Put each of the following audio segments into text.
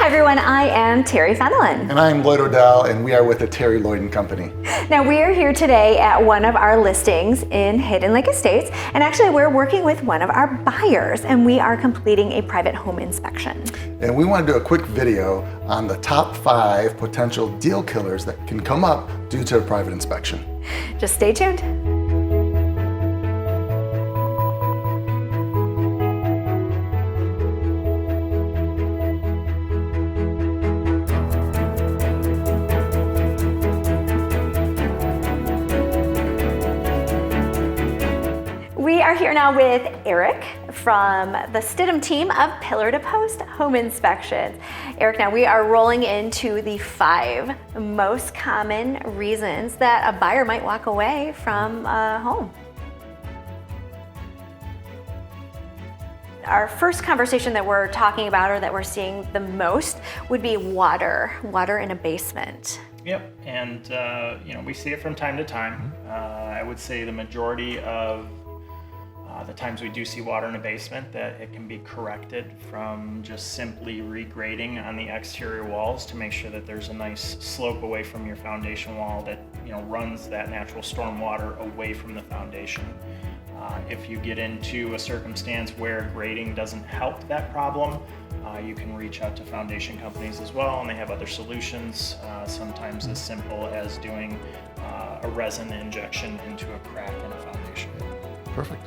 Hi everyone, I am Terry Fenelon. And I'm Lloyd O'Dell, and we are with the Terry Lloyd & Company. Now we are here today at one of our listings in Hidden Lake Estates, and actually we're working with one of our buyers, and we are completing a private home inspection. And we want to do a quick video on the top 5 potential deal killers that can come up due to a private inspection. Just stay tuned. We are here now with Eric from the Stidham team of Pillar to Post Home Inspections. Eric, now we are rolling into the 5 most common reasons that a buyer might walk away from a home. Our first conversation that we're talking about, or that we're seeing the most, would be water in a basement. Yep, and we see it from time to time. I would say the majority of the times we do see water in a basement, that it can be corrected from just simply regrading on the exterior walls to make sure that there's a nice slope away from your foundation wall that runs that natural storm water away from the foundation. If you get into a circumstance where grading doesn't help that problem, you can reach out to foundation companies as well, and they have other solutions, sometimes as simple as doing a resin injection into a crack in a foundation. Perfect.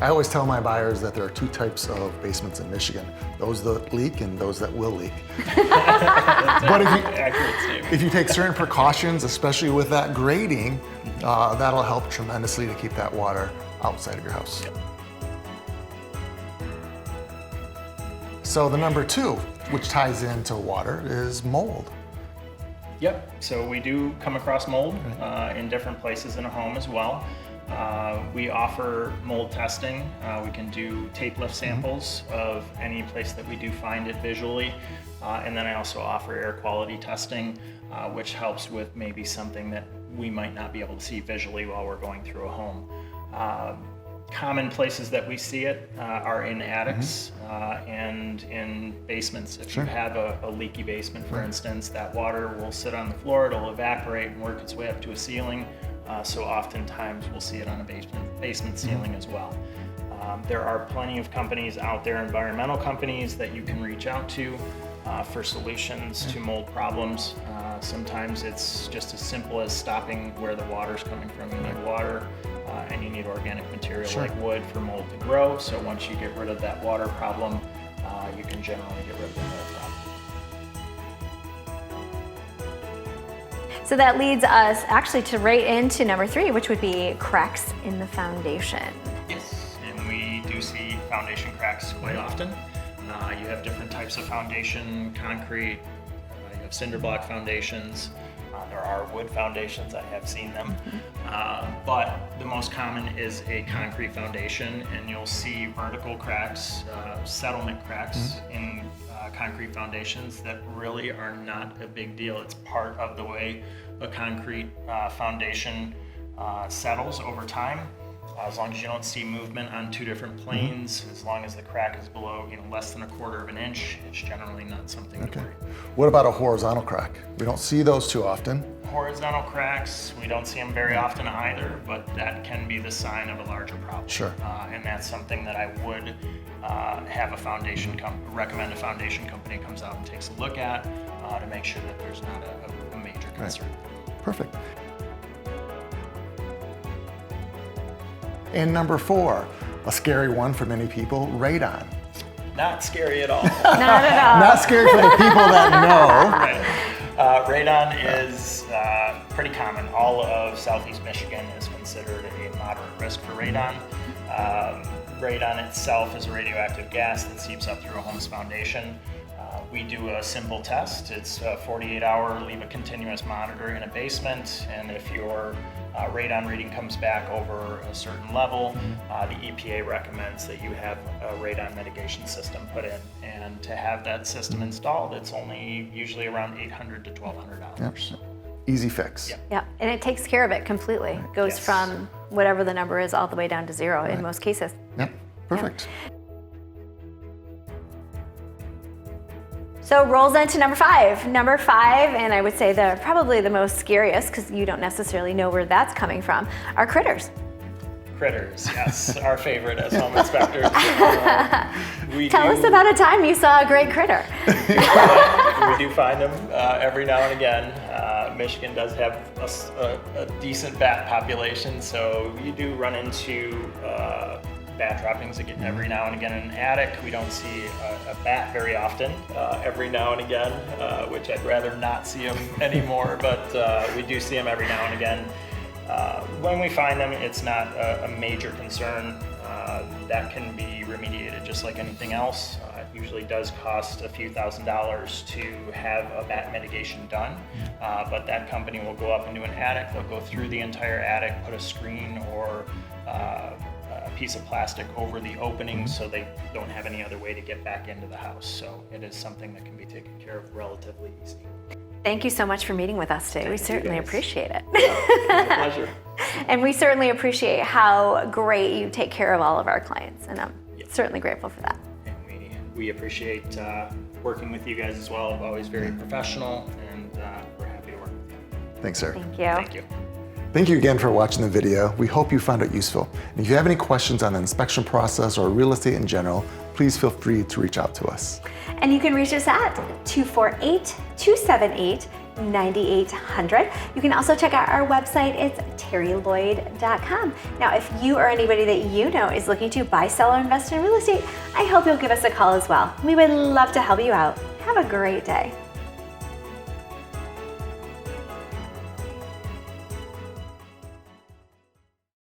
I always tell my buyers that there are 2 types of basements in Michigan, those that leak and those that will leak. But if you take certain precautions, especially with that grading, that'll help tremendously to keep that water outside of your house. So the number 2, which ties into water, is mold. Yep, so we do come across mold in different places in a home as well. We offer mold testing. We can do tape lift samples of any place that we do find it visually. And then I also offer air quality testing, which helps with maybe something that we might not be able to see visually while we're going through a home. Common places that we see it are in attics and in basements. If you have a leaky basement, for instance, that water will sit on the floor, it'll evaporate and work its way up to a ceiling. So oftentimes we'll see it on a basement ceiling as well. There are plenty of companies out there, environmental companies, that you can reach out to for solutions to mold problems. Sometimes it's just as simple as stopping where the water's coming from. You need water and you need organic material like wood for mold to grow. So once you get rid of that water problem, you can generally get rid of the mold problem. So that leads us actually to right into number 3, which would be cracks in the foundation. Yes, and we do see foundation cracks quite often. You have different types of foundation, concrete, you have cinder block foundations, there are wood foundations, I have seen them. But the most common is a concrete foundation, and you'll see vertical cracks, settlement cracks in concrete foundations that really are not a big deal. It's part of the way a concrete foundation settles over time. As long as you don't see movement on 2 different planes, as long as the crack is below less than 1/4 of an inch, it's generally not something to worry. What about a horizontal crack? We don't see those too often. Horizontal cracks, we don't see them very often either, but that can be the sign of a larger problem. Sure. And that's something that I would have a foundation recommend a foundation company comes out and takes a look at to make sure that there's not a major concern. Perfect. And number 4, a scary one for many people, radon. Not scary at all. Not at all. Not scary for the people that know. Right. Radon is pretty common. All of Southeast Michigan is considered a moderate risk for radon. Radon itself is a radioactive gas that seeps up through a home's foundation. We do a simple test. It's a 48-hour, leave a continuous monitor in a basement, and if your radon reading comes back over a certain level, the EPA recommends that you have a radon mitigation system put in. And to have that system installed, it's only usually around $800 to $1,200. Yep. Easy fix. Yep. Yeah, and it takes care of it completely. Goes from whatever the number is all the way down to 0 in most cases. Yep, perfect. So rolls into number 5. Number 5, and I would say probably the most scariest, because you don't necessarily know where that's coming from, are critters. Critters, yes, our favorite as home inspectors. Tell us about a time you saw a great critter. We do find them every now and again. Michigan does have a decent bat population, so you do run into bat droppings again every now and again in an attic. We don't see a bat very often. Every now and again, which I'd rather not see them anymore, but we do see them every now and again. When we find them, it's not a major concern. That can be remediated just like anything else. It usually does cost a few $1,000s to have a bat mitigation done, but that company will go up into an attic, they'll go through the entire attic, put a screen or a piece of plastic over the opening so they don't have any other way to get back into the house. So it is something that can be taken care of relatively easy. Thank you so much for meeting with us today. We certainly appreciate it. It's a pleasure. And we certainly appreciate how great you take care of all of our clients, and I'm certainly grateful for that. And we appreciate working with you guys as well. Always very professional, and we're happy to work with you. Thanks, sir. Thank you. Thank you. Thank you again for watching the video. We hope you found it useful. And if you have any questions on the inspection process or real estate in general, please feel free to reach out to us. And you can reach us at 248-278-9800. You can also check out our website. It's terrylloyd.com. Now, if you or anybody that you know is looking to buy, sell, or invest in real estate, I hope you'll give us a call as well. We would love to help you out. Have a great day.